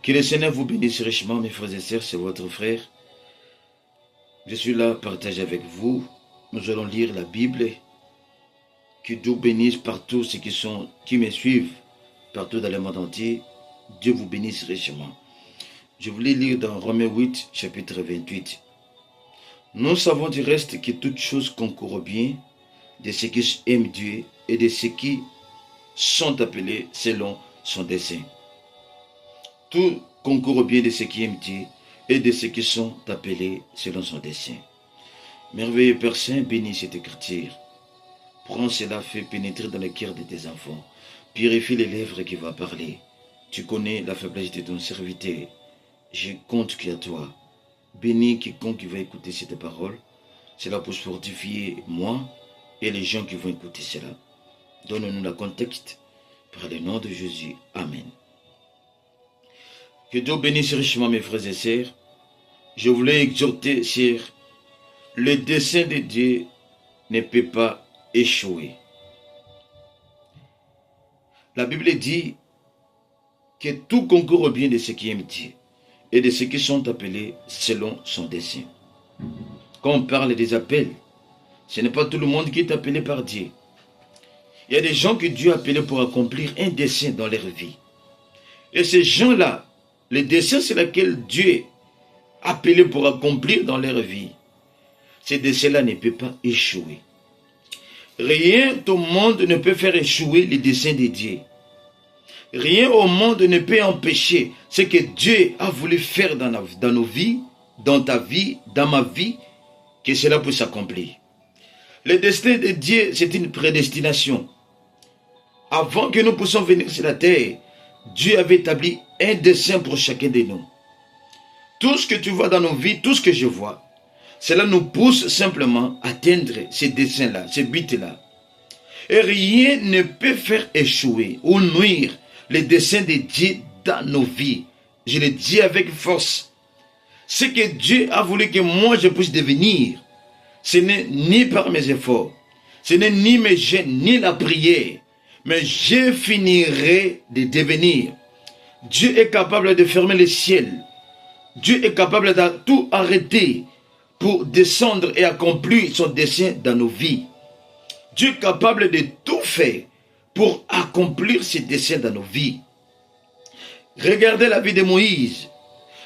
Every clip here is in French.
Que le Seigneur vous bénisse richement, mes frères et sœurs, c'est votre frère. Je suis là, partager avec vous. Nous allons lire la Bible. Que Dieu bénisse partout ceux qui me suivent, partout dans le monde entier. Dieu vous bénisse richement. Je voulais lire dans Romains 8, chapitre 28. Nous savons du reste que toutes choses concourent bien de ceux qui aiment Dieu et de ceux qui sont appelés selon son dessein. Tout concourt bien de ceux qui aiment Dieu et de ceux qui sont appelés selon son dessein. Merveilleux Père Saint, bénis cette écriture. Prends cela, fais pénétrer dans le cœur de tes enfants. Purifie les lèvres qui vont parler. Tu connais la faiblesse de ton serviteur. Je compte qu'à toi. Bénis quiconque qui va écouter cette parole. Cela pour fortifier moi et les gens qui vont écouter cela. Donne-nous le contexte. Par le nom de Jésus. Amen. Que Dieu bénisse richement mes frères et sœurs. Je voulais exhorter sur le dessein de Dieu ne peut pas échouer. La Bible dit que tout concourt au bien de ceux qui aiment Dieu et de ceux qui sont appelés selon son dessein. Quand on parle des appels, ce n'est pas tout le monde qui est appelé par Dieu. Il y a des gens que Dieu a appelés pour accomplir un dessein dans leur vie. Et ces gens-là, le dessein c'est lequel Dieu a appelé pour accomplir dans leur vie. Ce dessein-là ne peut pas échouer. Rien au monde ne peut faire échouer les desseins de Dieu. Rien au monde ne peut empêcher ce que Dieu a voulu faire dans nos vies, dans ta vie, dans ma vie, que cela puisse s'accomplir. Le destin de Dieu, c'est une prédestination. Avant que nous puissions venir sur la terre, Dieu avait établi un dessein pour chacun de nous. Tout ce que tu vois dans nos vies, tout ce que je vois, cela nous pousse simplement à atteindre ces desseins-là, ces buts-là. Et rien ne peut faire échouer ou nuire les desseins de Dieu dans nos vies. Je le dis avec force. Ce que Dieu a voulu que moi je puisse devenir, ce n'est ni par mes efforts, ce n'est ni mes gènes, ni la prière, mais je finirai de devenir. Dieu est capable de fermer le ciel. Dieu est capable de tout arrêter pour descendre et accomplir son dessein dans nos vies. Dieu est capable de tout faire pour accomplir ses desseins dans nos vies. Regardez la vie de Moïse.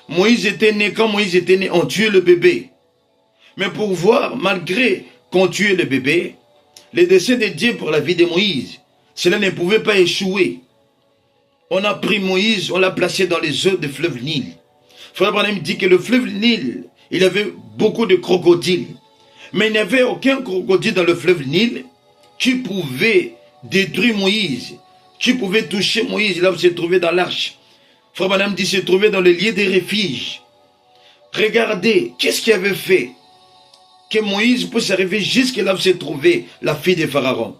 Moïse était né, quand Moïse était né, on tuait le bébé. Mais pour voir, malgré qu'on tuait le bébé, les desseins de Dieu pour la vie de Moïse, cela ne pouvait pas échouer. On a pris Moïse, on l'a placé dans les eaux du fleuve Nil. Frère Branham dit que le fleuve Nil, il avait beaucoup de crocodiles. Mais il n'y avait aucun crocodile dans le fleuve Nil qui pouvait détruire Moïse, qui pouvait toucher Moïse là où il se trouvait dans l'arche. Frère Branham dit se trouvait dans le lieu des refuges. Regardez, qu'est-ce qui avait fait que Moïse puisse arriver jusque là où se trouvait la fille de Pharaon?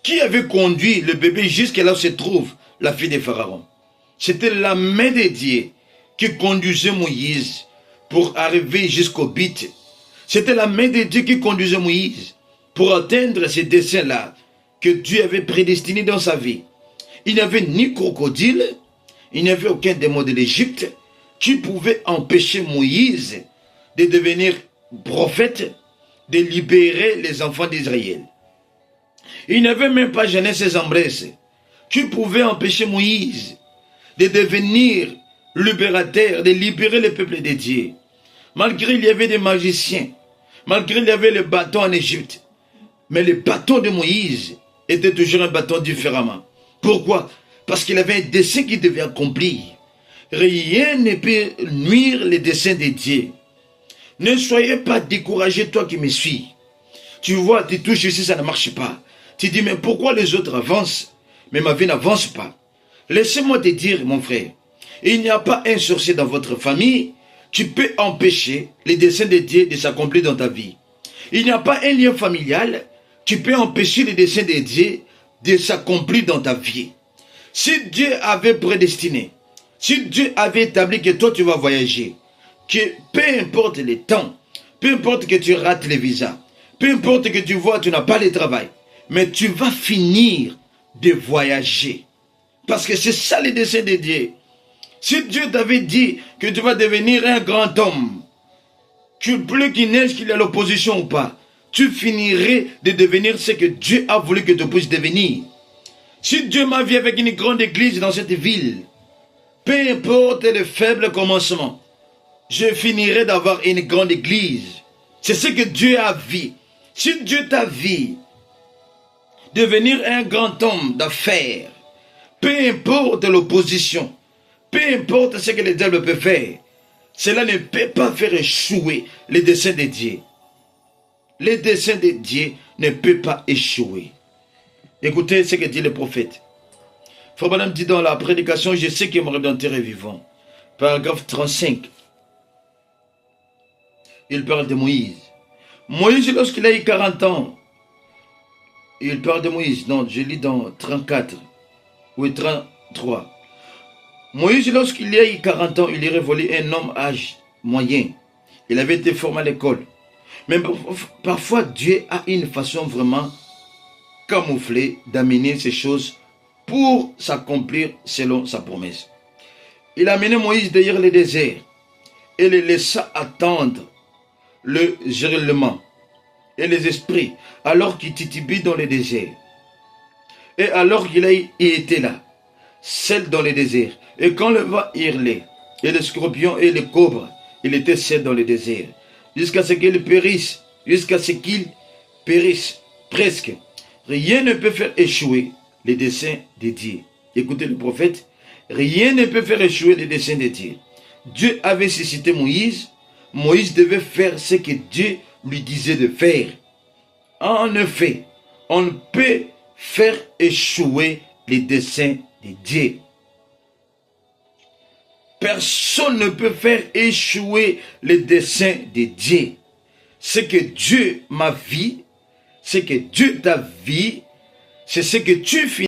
Qui avait conduit le bébé jusque là où se trouve la fille de Pharaon? C'était la main de Dieu qui conduisait Moïse pour arriver jusqu'au but. C'était la main de Dieu qui conduisait Moïse pour atteindre ces desseins-là que Dieu avait prédestinés dans sa vie. Il n'y avait ni crocodile, il n'y avait aucun démon de l'Égypte qui pouvait empêcher Moïse de devenir prophète, de libérer les enfants d'Israël. Il n'y avait même pas Genèse et Zambrès qui pouvait empêcher Moïse de devenir libérateur, de libérer le peuple de Dieu. Malgré il y avait des magiciens, malgré il y avait le bâton en Égypte, mais le bâton de Moïse était toujours un bâton différemment. Pourquoi? Parce qu'il avait un dessein qu'il devait accomplir. Rien ne peut nuire les desseins de Dieu. Ne soyez pas découragés, toi qui me suis. Tu vois, tu touches ici, ça ne marche pas. Tu dis, mais pourquoi les autres avancent, mais ma vie n'avance pas? Laissez-moi te dire, mon frère, il n'y a pas un sorcier dans votre famille qui peut empêcher les desseins de Dieu de s'accomplir dans ta vie. Il n'y a pas un lien familial qui peut empêcher les desseins de Dieu de s'accomplir dans ta vie. Si Dieu avait prédestiné, si Dieu avait établi que toi tu vas voyager, que peu importe le temps, peu importe que tu rates les visas, peu importe que tu vois tu n'as pas le travail, mais tu vas finir de voyager. Parce que c'est ça le dessein de Dieu. Si Dieu t'avait dit que tu vas devenir un grand homme, plus qu'il neige qu'il y a l'opposition ou pas, tu finirais de devenir ce que Dieu a voulu que tu puisses devenir. Si Dieu m'a vu avec une grande église dans cette ville, peu importe les faibles commencements, je finirai d'avoir une grande église. C'est ce que Dieu a vu. Si Dieu t'a vu devenir un grand homme d'affaires, peu importe l'opposition, peu importe ce que le diable peut faire, cela ne peut pas faire échouer les desseins de Dieu. Les desseins de Dieu ne peuvent pas échouer. Écoutez ce que dit le prophète. Frère Branham dit dans la prédication, je sais que mon Rédempteur est vivant. Paragraphe 35. Il parle de Moïse. Moïse, lorsqu'il a eu 40 ans, il parle de Moïse. Non, je lis dans 34 ou 33. Moïse, lorsqu'il a eu 40 ans, il est révélé un homme âge moyen. Il avait été formé à l'école. Mais parfois, Dieu a une façon vraiment camouflée d'amener ces choses pour s'accomplir selon sa promesse. Il a amené Moïse derrière le désert et le laissa attendre le gérellement et les esprits alors qu'il titubait dans le désert. Et alors qu'il a été là, seul dans le désert. Et quand le vent hurlait, et les scorpions et les cobres, il était seul dans le désert. Jusqu'à ce qu'il périsse, presque. Rien ne peut faire échouer les desseins de Dieu. Écoutez le prophète, rien ne peut faire échouer les desseins de Dieu. Dieu avait suscité Moïse. Moïse devait faire ce que Dieu lui disait de faire. En effet, on ne peut faire échouer les desseins de Dieu. Personne ne peut faire échouer les desseins de Dieu. Ce que Dieu m'a vu, ce que Dieu t'a vu, c'est ce que tu fais.